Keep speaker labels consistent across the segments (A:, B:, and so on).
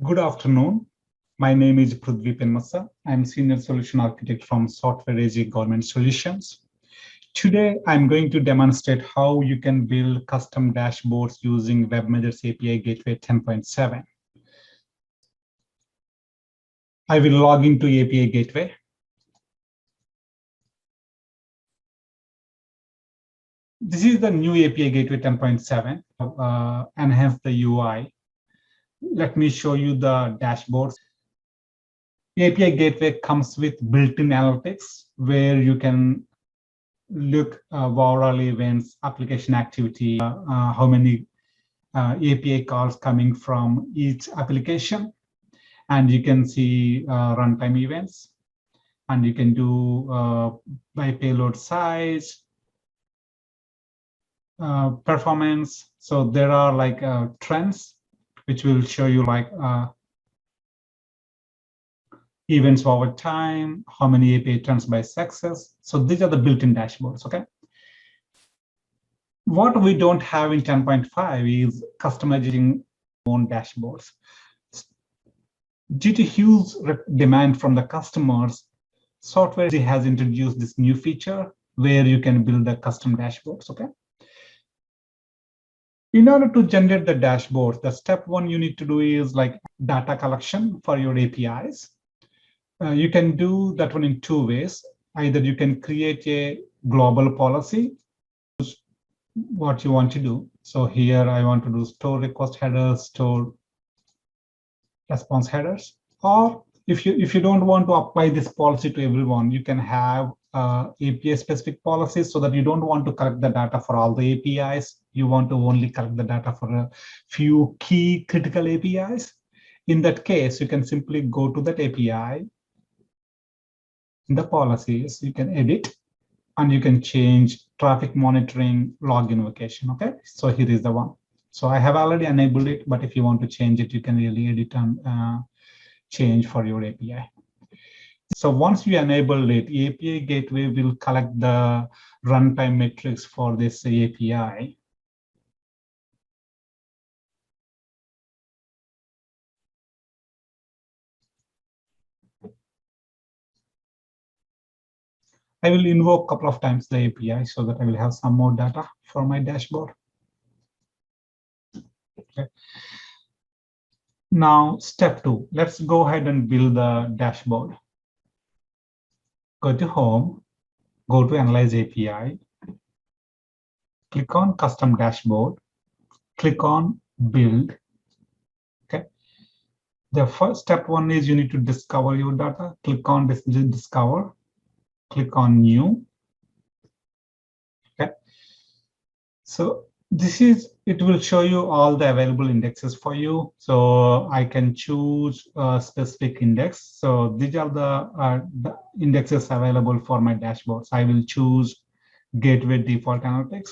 A: Good afternoon. My name is Prithvi Penmasa. I'm Senior Solution Architect from Software AG Government Solutions. Today, I'm going to demonstrate how you can build custom dashboards using webMethods API Gateway 10.7. I will log into API Gateway. This is the new API Gateway 10.7. Enhance the UI. Let me show you the dashboards. API Gateway comes with built-in analytics where you can look overall events, application activity, how many API calls coming from each application. And you can see runtime events. And you can do by payload size, performance. So there are like trends, which will show you like events over time, how many API turns by success. So these are the built-in dashboards, okay? What we don't have in 10.5 is customizing own dashboards. Due to huge demand from the customers, Software has introduced this new feature where you can build the custom dashboards, okay? In order to generate the dashboard, the step one you need to do is like data collection for your APIs. You can do that one in two ways. Either you can create a global policy, what you want to do. So here I want to do store request headers, store response headers. Or if you don't want to apply this policy to everyone, you can have API specific policies so that you don't want to collect the data for all the APIs. You want to only collect the data for a few key critical APIs. In that case, you can simply go to that API. In the policies, you can edit and you can change traffic monitoring log invocation. Okay, so here is the one. So I have already enabled it, but if you want to change it, you can really edit and change for your API. So once you enable it, API Gateway will collect the runtime metrics for this API. I will invoke a couple of times the API so that I will have some more data for my dashboard. Okay. Now, step two, let's go ahead and build the dashboard. Go to Home, go to Analyze API, click on Custom Dashboard, click on Build. Okay. The first step one is you need to discover your data. Click on this Discover, click on New. Okay. So this is, it will show you all the available indexes for you. So I can choose a specific index. So these are the indexes available for my dashboards. I will choose Gateway Default Analytics.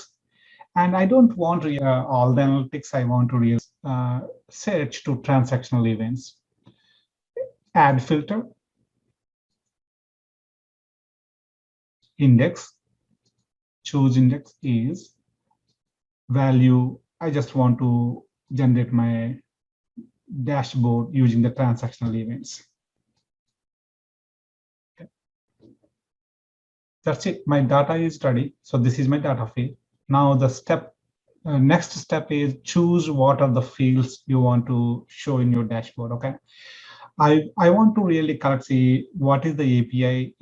A: And I don't want all the analytics. I want to search to transactional events. Add filter, index, choose index is value. I just want to generate my dashboard using the transactional events. Okay. That's it. My data is ready. So this is my data field. Now the next step is choose what are the fields you want to show in your dashboard. Okay. I want to really see what is the API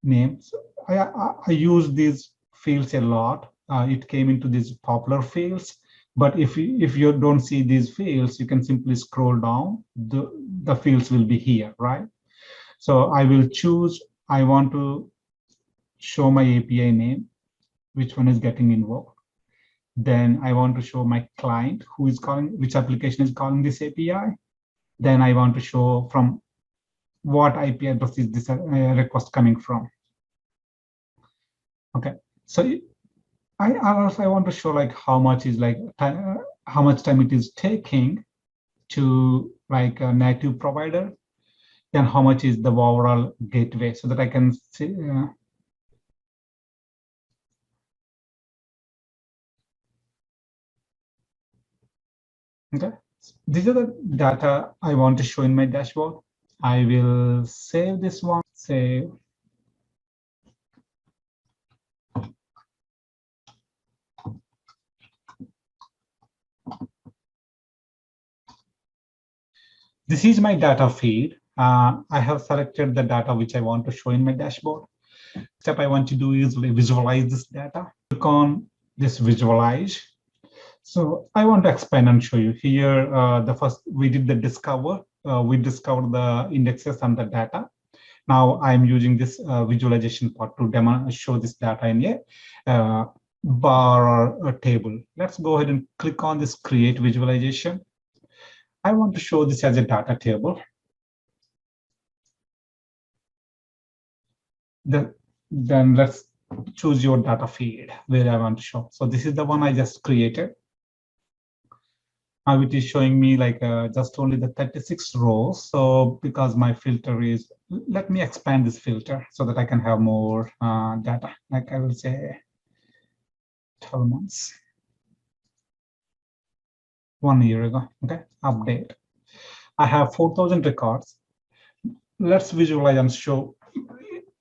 A: name. So I use these fields a lot. It came into these popular fields. But if you don't see these fields, you can simply scroll down. The fields will be here, right? So I will choose, I want to show my API name, which one is getting invoked. Then I want to show my client who is calling, which application is calling this API. Then I want to show from what IP address is this request coming from. Okay, so I also want to show like how much is like how much time it is taking to like a native provider, then how much is the overall gateway, so that I can see. Okay, These are the data I want to show in my dashboard. I will save this one, save. This is my data feed. I have selected the data which I want to show in my dashboard. Step I want to do is visualize this data. Click on this visualize. So I want to expand and show you here. The first we did the discover. We discovered the indexes and the data. Now I'm using this visualization part to show this data in a bar or a table. Let's go ahead and click on this create visualization. I want to show this as a data table. Then let's choose your data feed where I want to show. So this is the one I just created. Now it is showing me like just only the 36 rows. So because my filter is, let me expand this filter so that I can have more data. Like I will say 12 months. 1 year ago, okay, update. I have 4,000 records. Let's visualize and show,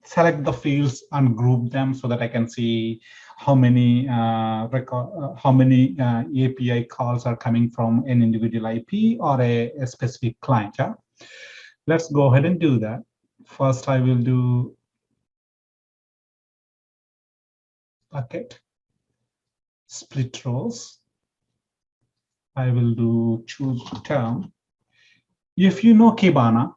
A: select the fields and group them so that I can see how many API calls are coming from an individual IP or a specific client. Yeah? Let's go ahead and do that. First, I will do bucket, split rows. I will do choose term. If you know Kibana,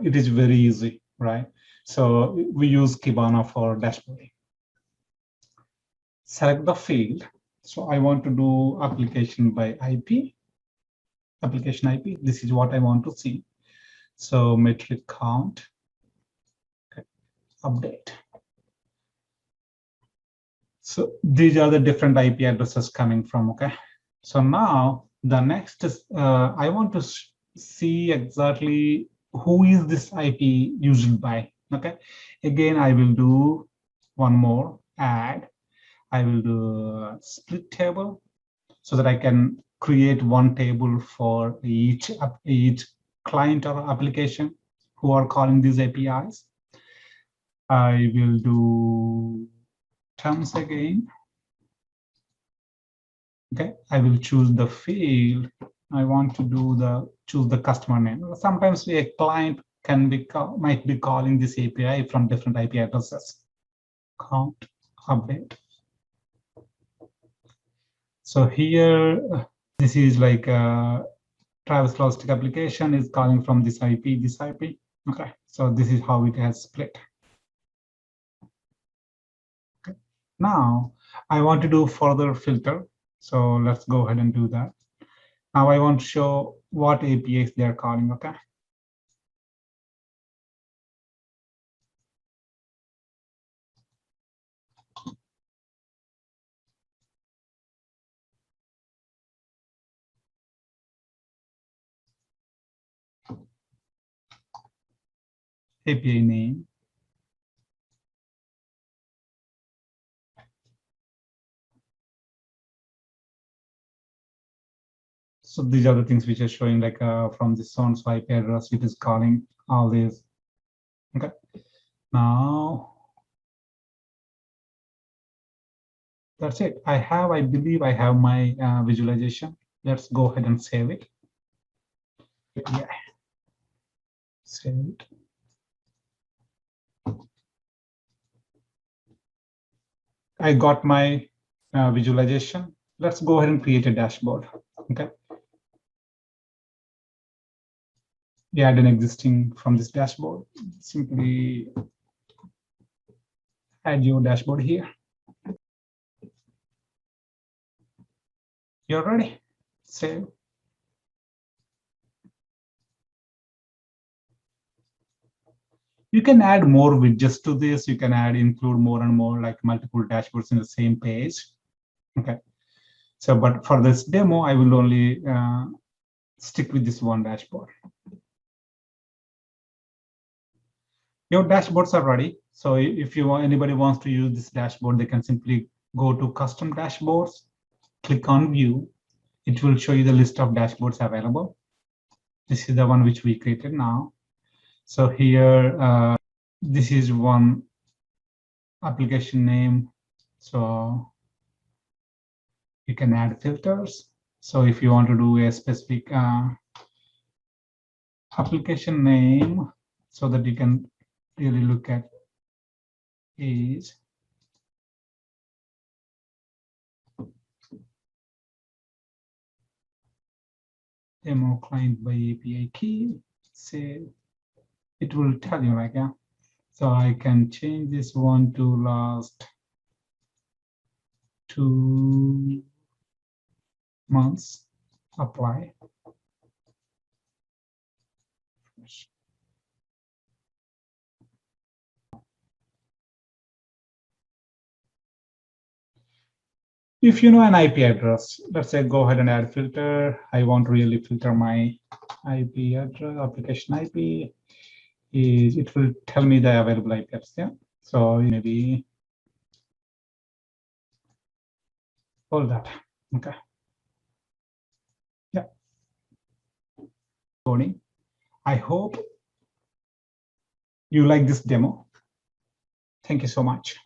A: it is very easy, right? So we use Kibana for dashboarding. Select the field. So I want to do application by IP, application IP. This is what I want to see. So metric count, okay, update. So these are the different IP addresses coming from, okay? So now the next is, I want to see exactly who is this IP used by, okay? Again, I will do one more, add. I will do a split table so that I can create one table for each client or application who are calling these APIs. I will do terms again. Okay, I will choose the field. I want to do choose the customer name. Sometimes a client might be calling this API from different IP addresses. Count, update. So here, this is like Travis Logistic application is calling from this IP, this IP. Okay, so this is how it has split. Okay. Now I want to do further filter. So let's go ahead and do that. Now I want to show what APIs they are calling, okay? API name. So these are the things which are showing like from this sound swipe address, it is calling all these. Okay. Now that's it. I believe I have my visualization. Let's go ahead and save it. Yeah. Save it. I got my visualization. Let's go ahead and create a dashboard. Okay. Add an existing from this dashboard. Simply add your dashboard here. You're ready. Save. You can add more widgets to this. You can include more and more like multiple dashboards in the same page. Okay. So, but for this demo, I will only stick with this one dashboard. Your dashboards are ready. So if anybody wants to use this dashboard, they can simply go to custom dashboards, click on view. it will show you the list of dashboards available. This is the one which we created now. So here, this is one application name. So you can add filters. So if you want to do a specific application name, so that you can really look at is demo client by API key. Say it will tell you like, yeah. So I can change this one to last 2 months. Apply. If you know an IP address, let's say go ahead and add filter. I want to really filter my IP address, application IP. It will tell me the available IP address. Yeah. So maybe all that. Okay. Yeah. Coding. I hope you like this demo. Thank you so much.